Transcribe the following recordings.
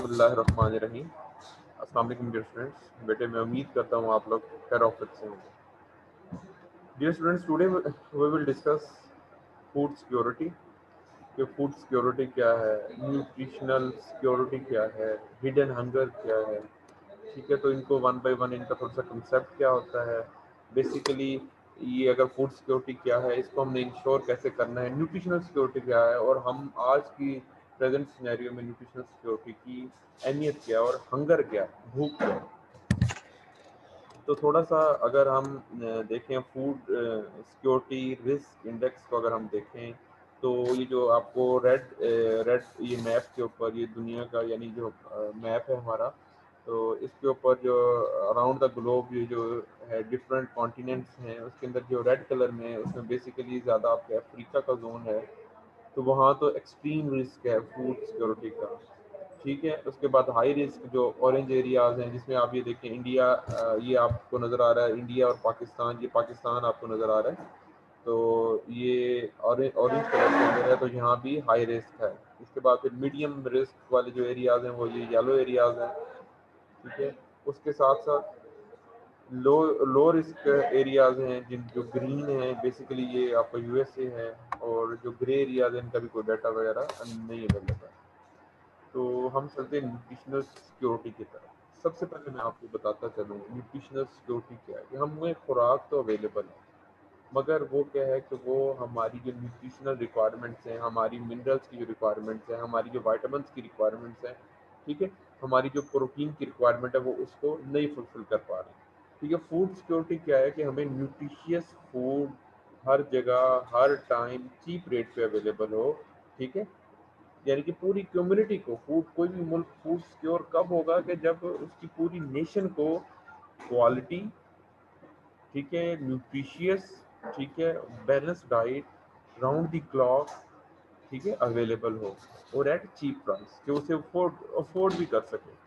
بسم اللہ الرحمن الرحیم. السلام علیکم ڈیئر اسٹوڈنٹس. بیٹے میں امید کرتا ہوں آپ لوگ خیر آفت سے ہوں گے. Dear students, today we will discuss food security. کہ فوڈ سیکورٹی کیا ہے, نیوٹریشنل سیکورٹی کیا ہے, ہڈن ہنگر کیا ہے. ٹھیک ہے, تو ان کو ون بائی ون ان کا تھوڑا سا کنسیپٹ کیا ہوتا ہے, بیسیکلی یہ اگر فوڈ سیکورٹی کیا ہے اس کو ہم نے انشور کیسے کرنا ہے, نیوٹریشنل سیکورٹی کیا ہے, اور ہم آج کی پریزنٹ سینیریو میں نیوٹریشنل سیکورٹی کی اہمیت کیا ہے, اور ہنگر کیا ہے, بھوک کیا ہے. تو تھوڑا سا اگر ہم دیکھیں فوڈ سیکورٹی رسک انڈیکس کو اگر ہم دیکھیں تو یہ جو آپ کو ریڈ یہ میپ کے اوپر یہ دنیا کا یعنی جو میپ ہے ہمارا, تو اس کے اوپر جو اراؤنڈ دا گلوب یہ جو ہے ڈفرینٹ کانٹیننٹس ہیں, اس کے اندر جو ریڈ کلر میں ہے اس میں بیسیکلی زیادہ آپ کے افریقہ کا زون ہے, تو وہاں تو ایکسٹریم رسک ہے فوڈ سیکورٹی کا. ٹھیک ہے, اس کے بعد ہائی رسک جو اورنج ایریاز ہیں جس میں آپ یہ دیکھیں انڈیا, یہ آپ کو نظر آ رہا ہے انڈیا اور پاکستان, یہ پاکستان آپ کو نظر آ رہا ہے, تو یہ اورنج کلر کے اندر ہے, تو یہاں بھی ہائی رسک ہے. اس کے بعد پھر میڈیم رسک والے جو ایریاز ہیں وہ یہ یلو ایریاز ہیں. ٹھیک ہے, اس کے ساتھ ساتھ لو رسک ایریاز ہیں جن جو گرین ہیں, بیسیکلی یہ آپ کا یو ایس اے ہے, اور جو گرے ایریاز ہیں ان کا بھی کوئی ڈیٹا وغیرہ نہیں اویلیبل ہے. تو ہم چلتے ہیں نیوٹریشنل سیکورٹی کی طرف. سب سے پہلے میں آپ کو بتاتا چلوں نیوٹریشنل سیکورٹی کیا ہے. کہ ہمیں خوراک تو اویلیبل ہے, مگر وہ کیا ہے کہ وہ ہماری جو نیوٹریشنل ریکوائرمنٹس ہیں, ہماری منرلس کی جو ریکوائرمنٹس ہیں, ہماری جو وائٹامنس کی ریکوائرمنٹس ہیں, ٹھیک ہے, ہماری جو پروٹین کی ریکوائرمنٹ ہے وہ اس کو نہیں فلفل کر پا رہے ہیں. ٹھیک ہے, فوڈ سیکورٹی کیا ہے کہ ہمیں نیوٹریشیس فوڈ ہر جگہ ہر ٹائم چیپ ریٹ پہ اویلیبل ہو. ٹھیک ہے, یعنی کہ پوری کمیونٹی کو کوئی بھی ملک فوڈ سیکیور کب ہوگا کہ جب اس کی پوری نیشن کو کوالٹی, ٹھیک ہے, نیوٹریشیس, ٹھیک ہے, balance diet round the clock, ٹھیک ہے, اویلیبل ہو, اور ایٹ چیپ پرائس, کہ اسے افورڈ بھی کر سکے.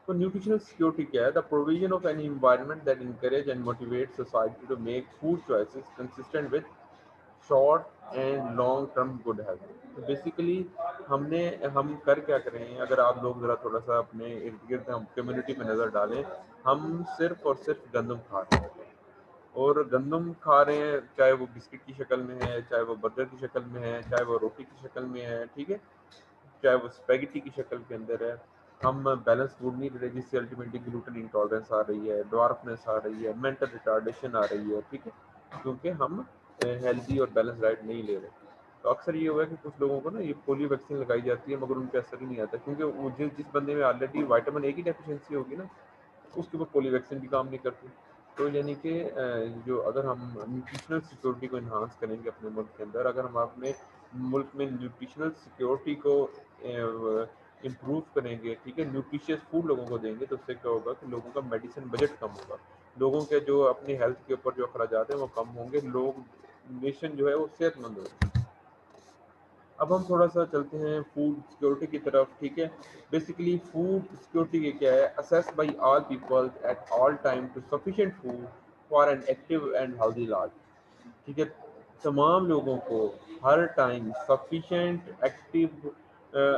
تو نیوٹریشنل سیکورٹی کیا ہے؟ The provision of an environment that encourage and motivate society to make food choices consistent with short and long term good health. تو بیسیکلی ہم کر کیا کریں, اگر آپ لوگ ذرا تھوڑا سا اپنے ارد گرد ہم کمیونٹی میں نظر ڈالیں, ہم صرف اور صرف گندم کھا رہے ہیں, اور گندم کھا رہے ہیں چاہے وہ بسکٹ کی شکل میں ہے, چاہے وہ برگر کی شکل میں ہے, چاہے وہ روٹی کی شکل میں ہے, ٹھیک ہے, چاہے وہ اسپیگٹی کی شکل کے اندر ہے. ہم بیلنس فوڈ نہیں لے رہے, جس سے الٹیمیٹلی گلوٹن انٹالرنس آ رہی ہے, ڈوارفنس آ رہی ہے, مینٹل ریٹارڈیشن آ رہی ہے. ٹھیک ہے, کیونکہ ہم ہیلدی اور بیلنس ڈائٹ نہیں لے رہے. تو اکثر یہ ہوا ہے کہ کچھ لوگوں کو نا یہ پولیو ویکسین لگائی جاتی ہے, مگر ان پہ اثر ہی نہیں آتا, کیونکہ وہ جس بندے میں آلریڈی وائٹامن اے کی ڈیفیشنسی ہوگی نا, اس کے اوپر پولیو ویکسین بھی کام نہیں کرتی. تو یعنی کہ جو اگر ہم نیوٹریشنل سیکورٹی کو انہانس کریں گے اپنے ملک کے اندر, اگر ہم اپنے ملک میں نیوٹریشنل سیکورٹی کو امپروو کریں گے, ٹھیک ہے, نیوٹریشیس فوڈ لوگوں کو دیں گے, تو اس سے کیا ہوگا کہ لوگوں کا میڈیسن بجٹ کم ہوگا, لوگوں کے جو اپنی ہیلتھ کے اوپر جو اخراجات ہیں وہ کم ہوں گے, لوگ نیشن جو ہے وہ صحت مند ہوگی. اب ہم تھوڑا سا چلتے ہیں فوڈ سیکورٹی کی طرف. ٹھیک ہے, بیسیکلی فوڈ سیکورٹی کے کیا ہے, access by all people at all time to sufficient food for an active and healthy life. ٹھیک ہے, تمام لوگوں کو ہر ٹائم سفیشینٹ ایکٹیو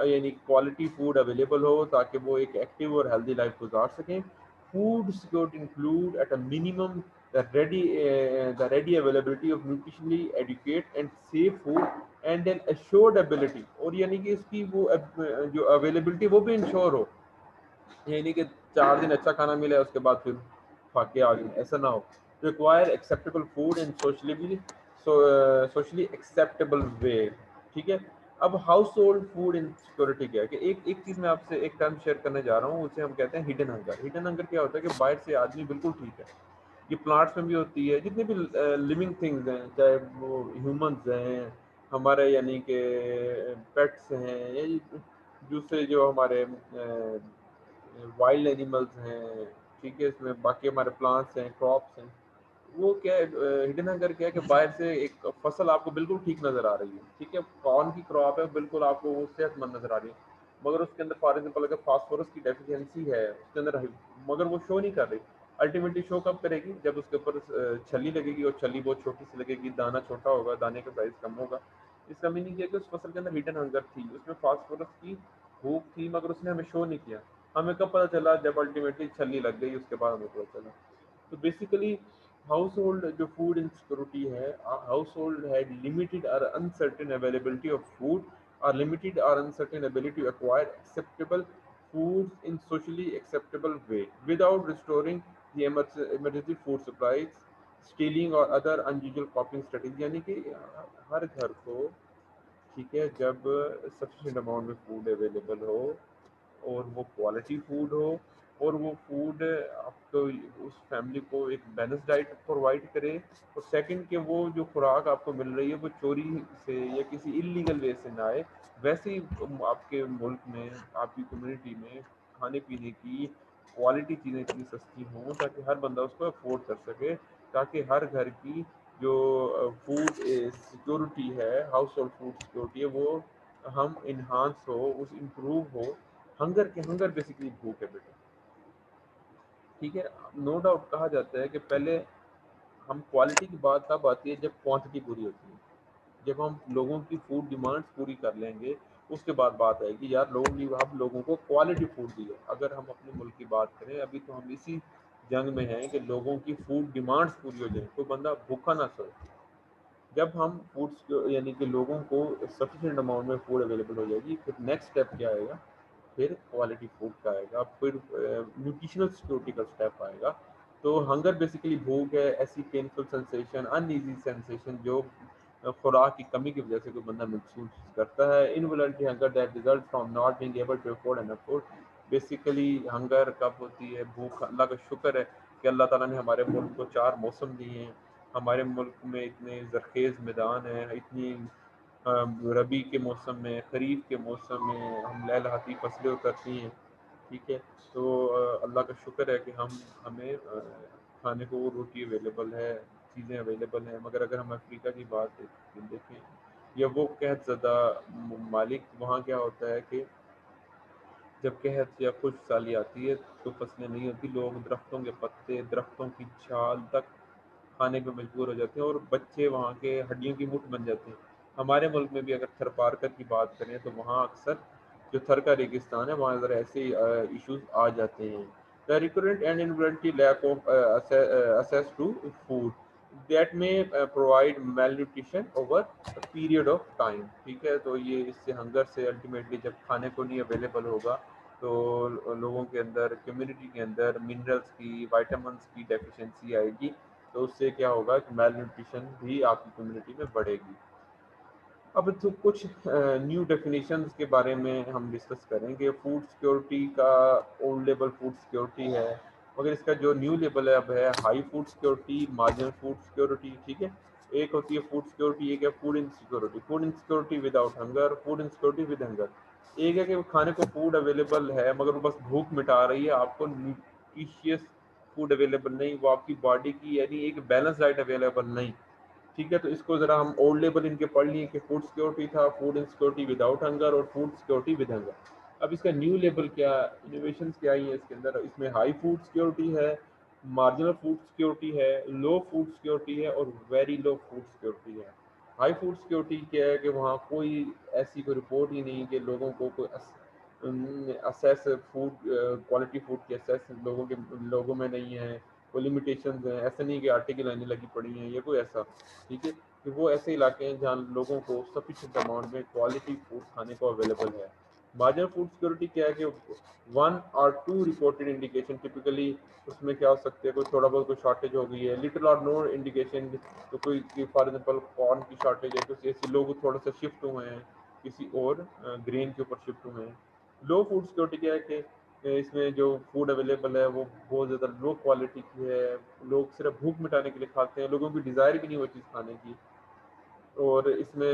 یعنی کوالٹی فوڈ اویلیبل ہو, تاکہ وہ ایک ایکٹیو اور ہیلدی لائف گزار سکیں. Food security include at a minimum the ready availability of nutritionally adequate and safe food and an assured ability, اور یعنی کہ اس کی وہ جو اویلیبلٹی وہ بھی انشور ہو, یعنی کہ 4 دن اچھا کھانا ملے اس کے بعد پھر فاقے آ گئے, ایسا نہ ہو. Require acceptable food in socially acceptable way. ٹھیک ہے, اب household food insecurity کیا ہے, کہ ایک چیز میں آپ سے ایک ٹرم شیئر کرنے جا رہا ہوں, اسے ہم کہتے ہیں ہڈن ہنگر. ہڈن ہنگر کیا ہوتا ہے کہ باہر سے آدمی بالکل ٹھیک ہے, یہ پلانٹس میں بھی ہوتی ہے, جتنے بھی لیونگ تھنگز ہیں, چاہے وہ ہیومنز ہیں ہمارے, یعنی کہ پیٹس ہیں, یا دوسرے جو ہمارے وائلڈ اینیملز ہیں, ٹھیک ہے, اس میں باقی ہمارے پلانٹس ہیں, کراپس ہیں. وہ کیا ہے, ہڈن ہنگر کیا ہے کہ باہر سے ایک فصل آپ کو بالکل ٹھیک نظر آ رہی ہے, ٹھیک ہے, کارن کی کراپ ہے, بالکل آپ کو وہ صحت مند نظر آ رہی ہے, مگر اس کے اندر فار ایگزامپل اگر فاسفورس کی ڈیفیشنسی ہے اس کے اندر, مگر وہ شو نہیں کر رہی. الٹیمیٹلی شو کب کرے گی, جب اس کے اوپر چھلی لگے گی, اور چھلی بہت چھوٹی سی لگے گی, دانا چھوٹا ہوگا, دانے کا سائز کم ہوگا, اس کا میننگ یہ ہے کہ اس فصل کے اندر ہڈن ہنگر تھی، اس میں فاسفورس کی بھوک تھی، مگر اس نے ہمیں شو نہیں کیا. ہمیں کب پتہ چلا؟ جب الٹیمیٹلی چھلنی لگ گئی، اس کے بعد ہمیں پتہ چلا. تو بیسیکلی ہاؤس ہولڈ جو فوڈ انسیکورٹی ہے، ہاؤس ہولڈ ہیڈ لمیٹڈ اور uncertain availability of food or limited or uncertain ability to acquire acceptable foods in socially acceptable way without restoring the emergency food supplies, stealing or other unusual coping strategies. یعنی کہ ہر گھر کو، ٹھیک ہے، جب sufficient amount میں food available ہو اور وہ کوالٹی فوڈ ہو اور وہ فوڈ آپ کو اس فیملی کو ایک بیلنس ڈائٹ پرووائڈ کرے، اور سیکنڈ کہ وہ جو خوراک آپ کو مل رہی ہے وہ چوری سے یا کسی انلیگل وے سے نہ آئے. ویسے ہی آپ کے ملک میں، آپ کی کمیونٹی میں کھانے پینے کی کوالٹی چیزیں اتنی سستی ہوں تاکہ ہر بندہ اس کو افورڈ کر سکے، تاکہ ہر گھر کی جو فوڈ سیکورٹی ہے، ہاؤس ہولڈ فوڈ سیکورٹی ہے، وہ ہم انہانس ہو، اس امپروو ہو. ہنگر بیسیکلی بھوک ہے بیٹا، ٹھیک ہے. نو ڈاؤٹ کہا جاتا ہے کہ پہلے ہم کوالٹی کی بات تب آتی ہے جب کوانٹٹی پوری ہوتی ہے. جب ہم لوگوں کی فوڈ ڈیمانڈس پوری کر لیں گے، اس کے بعد بات آئے گی یار لوگوں کو کوالٹی فوڈ دی ہے. اگر ہم اپنے ملک کی بات کریں، ابھی تو ہم اسی جنگ میں ہیں کہ لوگوں کی فوڈ ڈیمانڈس پوری ہو جائیں، کوئی بندہ بھوکا نہ سوئے. جب ہم فوڈس یعنی کہ لوگوں کو سفیشینٹ اماؤنٹ میں فوڈ اویلیبل ہو جائے گی، پھر نیکسٹ اسٹیپ کیا آئے گا؟ پھر کوالٹی فوڈ کا آئے گا، پھر نیوٹریشنل سیکورٹی کا اسٹیپ آئے گا. تو ہنگر بیسیکلی بھوک ہے، ایسی پینفل سینسیشن، ان ایزی سینسیشن جو خوراک کی کمی کی وجہ سے کوئی بندہ محسوس کرتا ہے. Involuntary hunger that result from not being able to afford enough food. Basically hunger کب ہوتی ہے؟ بھوک. اللہ کا شکر ہے کہ اللہ تعالیٰ نے ہمارے ملک کو 4 موسم دیے ہیں. ہمارے ملک میں اتنے زرخیز میدان ہیں، اتنی ربیع کے موسم میں، خریف کے موسم میں ہم لہلہاتی فصلیں اترتی ہیں، ٹھیک ہے. تو اللہ کا شکر ہے کہ ہمیں کھانے کو وہ روٹی اویلیبل ہے، چیزیں اویلیبل ہیں. مگر اگر ہم افریقہ کی بات دیکھیں یا وہ قحط زدہ ممالک، وہاں کیا ہوتا ہے کہ جب قحط یا خشک سالی آتی ہے تو فصلیں نہیں ہوتی، لوگ درختوں کے پتے، درختوں کی چھال تک کھانے پہ مجبور ہو جاتے ہیں، اور بچے وہاں کے ہڈیوں کی مٹھ بن جاتے ہیں. ہمارے ملک میں بھی اگر تھر پارکر کی بات کریں تو وہاں اکثر جو تھر کا ریگستان ہے وہاں ذرا ایسے ایشوز آ جاتے ہیں. The recurrent and involuntary lack of access to food that may provide malnutrition over a period of time. ٹھیک ہے. تو یہ اس سے ہنگر سے الٹیمیٹلی جب کھانے کو نہیں اویلیبل ہوگا تو لوگوں کے اندر، کمیونٹی کے اندر منرلس کی، وائٹامنس کی ڈیفیشنسی آئے گی. تو اس سے کیا ہوگا کہ میل نیوٹریشن بھی آپ کی کمیونٹی میں بڑھے گی. اب تو کچھ نیو ڈیفینیشنز کے بارے میں ہم ڈسکس کریں گے. فوڈ سیکورٹی کا اولڈ لیبل فوڈ سیکورٹی ہے، مگر اس کا جو نیو لیبل ہے اب ہے high food security, marginal food security. ٹھیک ہے. ایک ہوتی ہے فوڈ سیکورٹی، ایک ہے food insecurity. Food insecurity without hunger, food insecurity with hunger. ایک ہے کہ کھانے کو فوڈ اویلیبل ہے مگر وہ بس بھوک مٹا رہی ہے، آپ کو نیوٹریشیس فوڈ اویلیبل نہیں، وہ آپ کی باڈی کی یعنی ایک بیلنس ڈائٹ اویلیبل نہیں. ٹھیک ہے. تو اس کو ذرا ہم اولڈ لیبل ان کے پڑھ لیے کہ فوڈ سیکورٹی تھا، فوڈ انسیکورٹی وداؤٹ ہنگر اور فوڈ سیکورٹی ود ہنگر. اب اس کا نیو لیبل کیا، انوویشنز کیا آئی ہیں اس کے اندر؟ اس میں ہائی فوڈ سیکورٹی ہے، مارجنل فوڈ سیکورٹی ہے، لو فوڈ سیکورٹی ہے اور ویری لو فوڈ سیکورٹی ہے. ہائی فوڈ سیکورٹی کیا ہے کہ وہاں کوئی ایسی کوئی رپورٹ ہی نہیں کہ لوگوں کو کوئی اسیس فوڈ کوالٹی فوڈ کی اسیس لوگوں میں نہیں ہے، کوئی لمیٹیشنز ہیں. ایسا نہیں کہ آرٹیکل آنے لگی پڑی ہیں یا کوئی ایسا. ٹھیک ہے. کہ وہ ایسے علاقے ہیں جہاں لوگوں کو سفیشینٹ اماؤنٹ میں کوالٹی فوڈ کھانے کو اویلیبل ہے. مارجنل فوڈ سیکورٹی کیا ہے کہ 1 or 2 رپورٹڈ انڈیکیشن ٹپیکلی اس میں کیا ہو سکتے ہیں، کوئی تھوڑا بہت کوئی شارٹیج ہو گئی ہے، لٹل اور نو انڈیکیشن. تو کوئی فار ایگزامپل کارن کی شارٹیج ہے، کچھ ایسے لوگ تھوڑا سا شفٹ ہوئے ہیں کسی اور گرین کے اوپر شفٹ ہوئے ہیں. لو فوڈ سیکورٹی کیا ہے کہ اس میں جو فوڈ اویلیبل ہے وہ بہت زیادہ لو کوالٹی کی ہے، لوگ صرف بھوک مٹانے کے لیے کھاتے ہیں، لوگوں کی ڈیزائر بھی نہیں وہ چیز کھانے کی. اور اس میں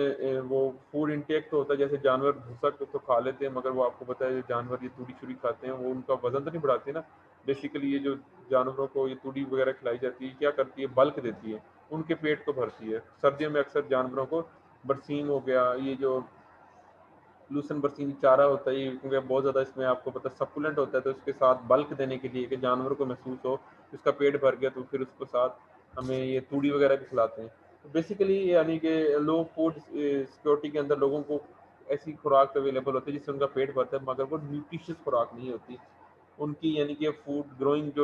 وہ فوڈ انٹیک تو ہوتا ہے، جیسے جانور بھوسا تو کھا لیتے ہیں مگر وہ آپ کو پتہ ہے جانور یہ توڑی چوڑی کھاتے ہیں، وہ ان کا وزن تو نہیں بڑھاتے نا. بیسیکلی یہ جو جانوروں کو یہ توڑی وغیرہ کھلائی جاتی ہے کیا کرتی ہے؟ بلک دیتی ہے، ان کے پیٹ کو بھرتی ہے. سردیوں میں اکثر جانوروں کو برسیم ہو گیا، یہ جو لوسن برسین چارہ ہوتا ہے کیونکہ بہت زیادہ اس میں آپ کو پتہ سپولنٹ ہوتا ہے، تو اس کے ساتھ بلک دینے کے لیے کہ جانور کو محسوس ہو اس کا پیٹ بھر گیا، تو پھر اس کے ساتھ ہمیں یہ توڑی وغیرہ بھی کھلاتے ہیں. بیسیکلی یعنی کہ لو فوڈ سیکورٹی کے اندر لوگوں کو ایسی خوراک اویلیبل ہوتی ہے جس سے ان کا پیٹ بھرتا ہے، مگر وہ نیوٹریشس خوراک نہیں ہوتی ان کی، یعنی کہ فوڈ گروئنگ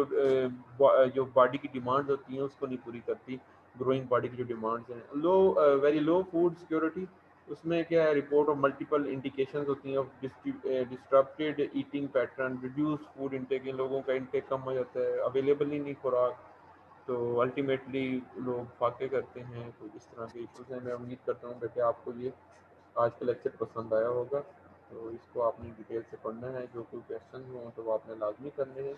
جو باڈی کی ڈیمانڈ ہوتی ہیں اس کو نہیں پوری کرتی، گروئنگ باڈی کی جو ڈیمانڈز ہیں low, very low food security, اس میں کیا ہے رپورٹ آف ملٹیپل انڈیکیشنز ہوتی ہیں of disrupted eating pattern, reduce food intake, ان لوگوں کا انٹیک کم ہو جاتا ہے، اویلیبل ہی نہیں خوراک، تو الٹیمیٹلی لوگ فاقے کرتے ہیں، تو اس طرح کے ایشوز ہیں۔ میں امید کرتا ہوں کہ آپ کو یہ آج کا لیکچر پسند آیا ہوگا، تو اس کو آپ نے ڈیٹیل سے پڑھنا ہے، جو کوئی کویشچن ہوں تو وہ آپ نے لازمی کرنے ہیں۔